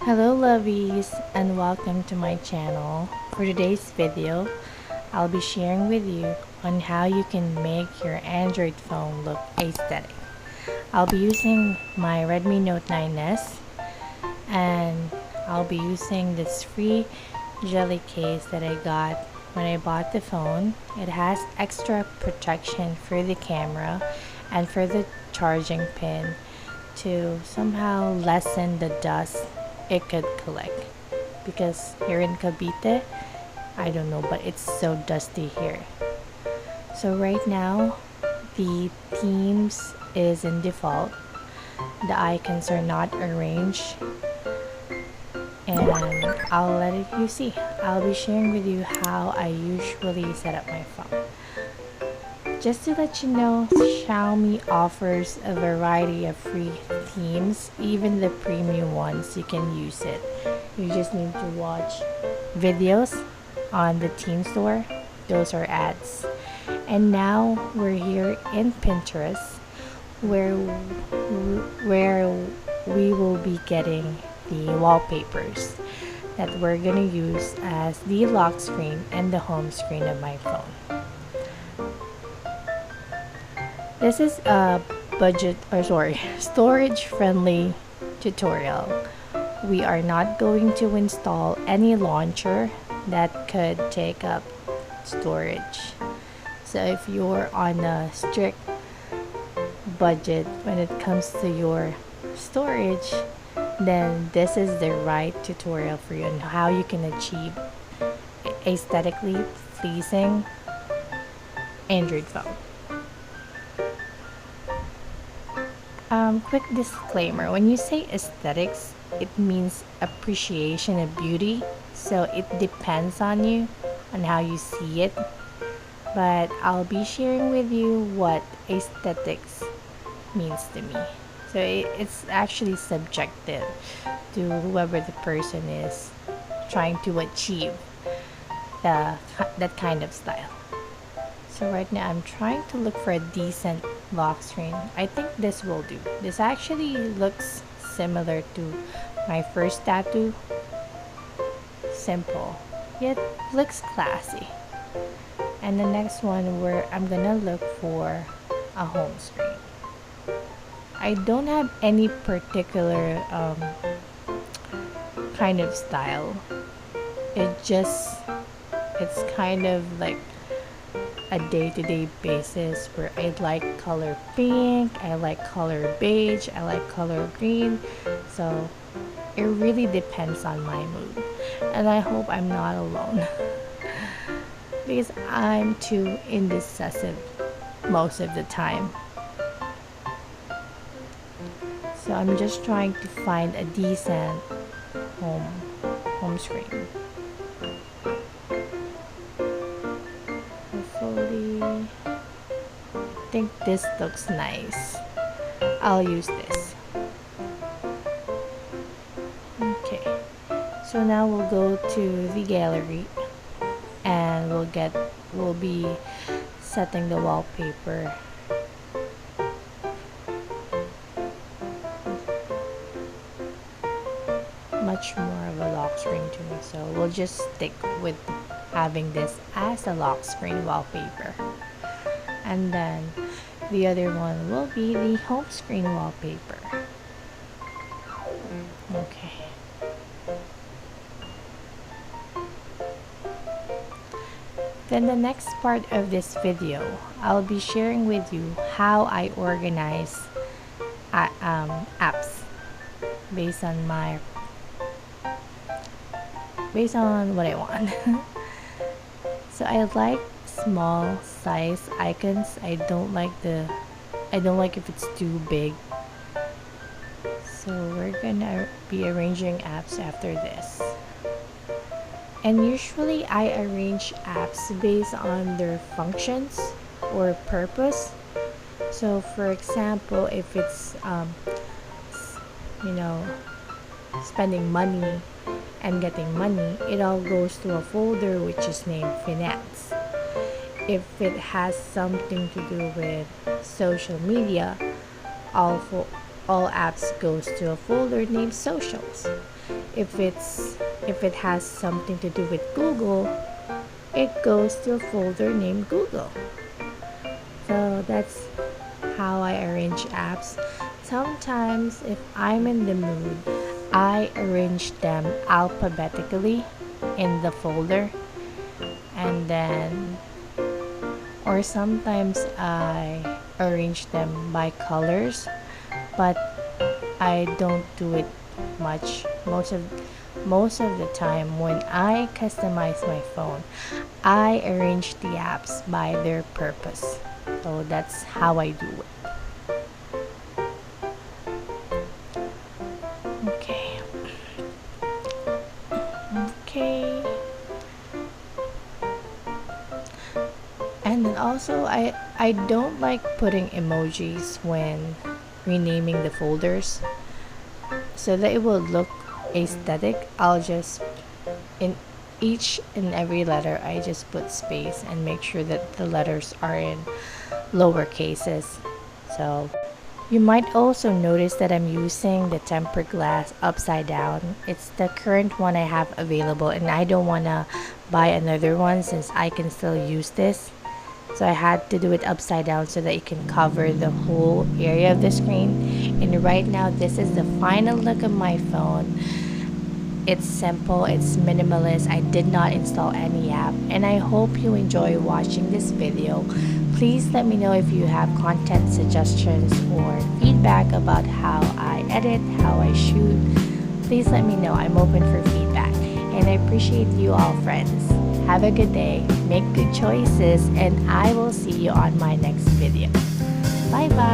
Hello lovies and welcome to my channel. For today's video, I'll be sharing with you on how you can make your Android phone look aesthetic. I'll be using my Redmi Note 9s and I'll be using this free jelly case that I got when I bought the phone. It has extra protection for the camera and for the charging pin to somehow lessen the dust it could collect, because here in Cavite, I don't know, but it's so dusty here. So right now the themes is in default, the icons are not arranged, and I'll let you see. I'll be sharing with you how I usually set up my phone. Just to let you know, Xiaomi offers a variety of free themes, even the premium ones. You can use it. You just need to watch videos on the theme store. Those are ads. And now we're here in Pinterest, where we will be getting the wallpapers that we're gonna use as the lock screen and the home screen of my phone. This is a storage friendly tutorial. We are not going to install any launcher that could take up storage. So if you're on a strict budget when it comes to your storage, then this is the right tutorial for you on how you can achieve aesthetically pleasing Android phone. Quick disclaimer, when you say aesthetics, it means appreciation of beauty, so it depends on you, on how you see it, but I'll be sharing with you what aesthetics means to me. So it's actually subjective to whoever the person is trying to achieve that kind of style. So right now I'm trying to look for a decent lock screen. I think this will do. This actually looks similar to my first tattoo. Simple, yet looks classy. And the next one, where I'm gonna look for a home screen. I don't have any particular kind of style. It's kind of like a day-to-day basis, where I like color pink, I like color beige, I like color green. So it really depends on my mood, and I hope I'm not alone because I'm too indecisive most of the time. So I'm just trying to find a decent home screen. Hopefully, I think this looks nice. I'll use this. Okay, so now we'll go to the gallery and we'll be setting the wallpaper. Much more of a lock screen to me, so we'll just stick with having this as a lock screen wallpaper, and then the other one will be the home screen wallpaper. Okay, then the next part of this video, I'll be sharing with you how I organize apps based on what I want. So I like small size icons. I don't like if it's too big. So we're gonna be arranging apps after this. And usually I arrange apps based on their functions or purpose. So for example, if it's you know, spending money and getting money, it all goes to a folder which is named finance. If it has something to do with social media, all apps goes to a folder named socials. If it has something to do with Google, it goes to a folder named Google. So that's how I arrange apps. Sometimes if I'm in the mood, I arrange them alphabetically in the folder, and then or sometimes I arrange them by colors, but I don't do it much. Most of the time when I customize my phone, I arrange the apps by their purpose. So that's how I do it. Okay. Okay. And then also I don't like putting emojis when renaming the folders so that it will look aesthetic. I'll just in each and every letter I just put space and make sure that the letters are in lower cases. So you might also notice that I'm using the tempered glass upside down. It's the current one I have available, and I don't want to buy another one since I can still use this. So I had to do it upside down so that it can cover the whole area of the screen. And right now, this is the final look of my phone. It's simple, it's minimalist. I did not install any app, and I hope you enjoy watching this video. Please let me know if you have content suggestions or feedback about how I edit, how I shoot. Please let me know. I'm open for feedback, and I appreciate you all, friends. Have a good day, make good choices, and I will see you on my next video. Bye bye.